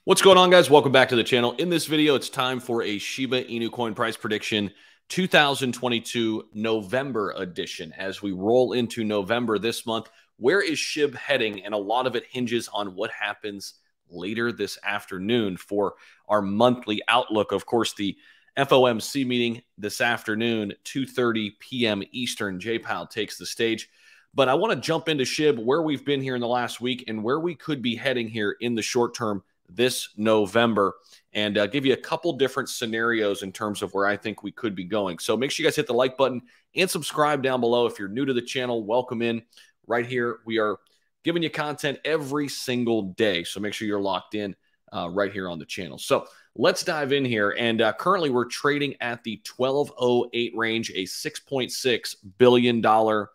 What's going on, guys? Welcome back to the channel. In this video, it's time for a Shiba Inu coin price prediction 2022 November edition. As we roll into November this month, where is SHIB heading? And a lot of it hinges on what happens later this afternoon for our monthly outlook. Of course, the FOMC meeting this afternoon, 2:30 p.m. Eastern. JPOW takes the stage. But I want to jump into SHIB, where we've been here in the last week and where we could be heading here in the short term this November, and give you a couple different scenarios in terms of where I think we could be going. So make sure you guys hit the like button and subscribe down below. If you're new to the channel, welcome in. Right here, we are giving you content every single day, so make sure you're locked in right here on the channel. So let's dive in here, and currently we're trading at the 1208 range, a $6.6 billion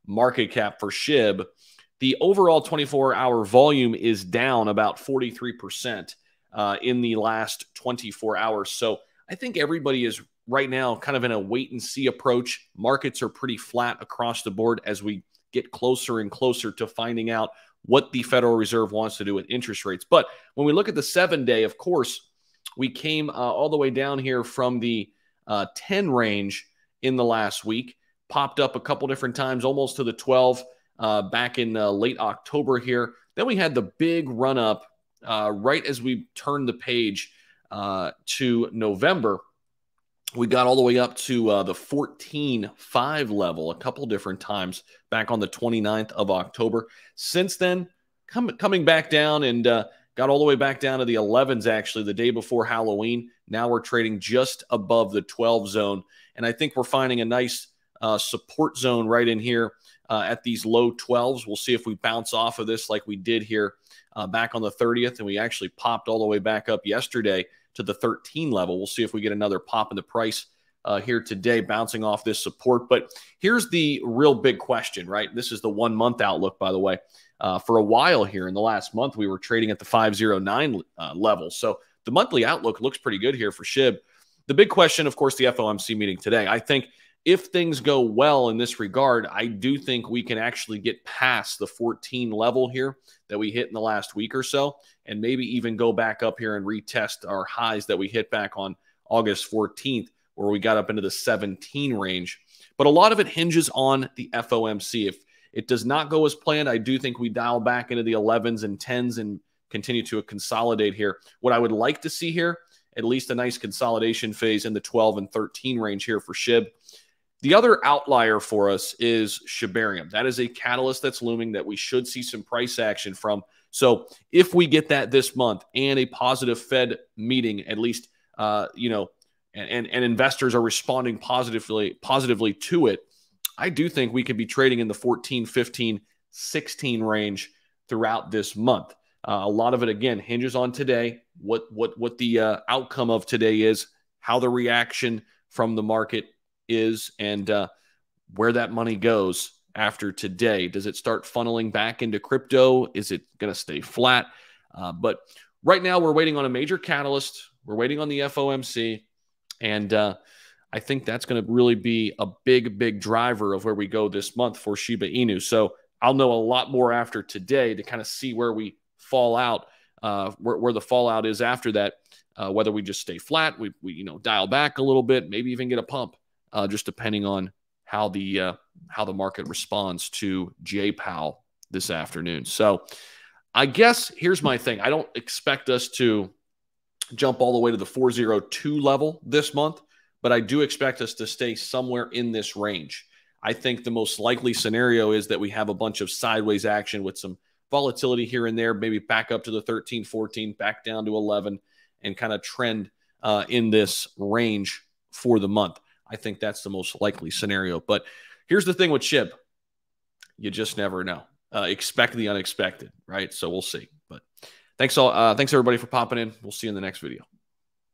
market cap for SHIB. The overall 24-hour volume is down about 43% in the last 24 hours. So I think everybody is right now kind of in a wait-and-see approach. Markets are pretty flat across the board as we get closer and closer to finding out what the Federal Reserve wants to do with interest rates. But when we look at the 7-day, of course, we came all the way down here from the 10 range in the last week, popped up a couple different times, almost to the 12 back in late October here. Then we had the big run up right as we turned the page to November. We got all the way up to the 14.5 level a couple different times back on the 29th of October. Since then, coming back down and got all the way back down to the 11s actually the day before Halloween. Now we're trading just above the 12 zone. And I think we're finding a nice support zone right in here at these low 12s. We'll see if we bounce off of this like we did here back on the 30th, and we actually popped all the way back up yesterday to the 13 level. We'll see if we get another pop in the price here today, bouncing off this support. But here's the real big question, right? This is the 1 month outlook, by the way. For a while here in the last month, we were trading at the 509 level. So the monthly outlook looks pretty good here for SHIB. The big question, of course, the FOMC meeting today. I think if things go well in this regard, I do think we can actually get past the 14 level here that we hit in the last week or so, and maybe even go back up here and retest our highs that we hit back on August 14th, where we got up into the 17 range. But a lot of it hinges on the FOMC. If it does not go as planned, I do think we dial back into the 11s and 10s and continue to consolidate here. What I would like to see here, at least a nice consolidation phase in the 12 and 13 range here for SHIB. The other outlier for us is SHIBARIUM. That is a catalyst that's looming that we should see some price action from. So if we get that this month and a positive Fed meeting, at least, and investors are responding positively to it, I do think we could be trading in the 14, 15, 16 range throughout this month. A lot of it, again, hinges on today, what the outcome of today is, how the reaction from the market is, and where that money goes after today. Does it start funneling back into crypto? Is it going to stay flat? But right now we're waiting on a major catalyst. We're waiting on the FOMC, and I think that's going to really be a big driver of where we go this month for Shiba Inu. So I'll know a lot more after today to kind of see where we fall out, where the fallout is after that, whether we just stay flat, we dial back a little bit, maybe even get a pump. Just depending on how the market responds to JPOW this afternoon. So I guess here's my thing. I don't expect us to jump all the way to the 402 level this month, but I do expect us to stay somewhere in this range. I think the most likely scenario is that we have a bunch of sideways action with some volatility here and there, maybe back up to the 13, 14, back down to 11, and kind of trend in this range for the month. I think that's the most likely scenario. But here's the thing with SHIB. You just never know. Expect the unexpected, right? So we'll see. But thanks everybody for popping in. We'll see you in the next video.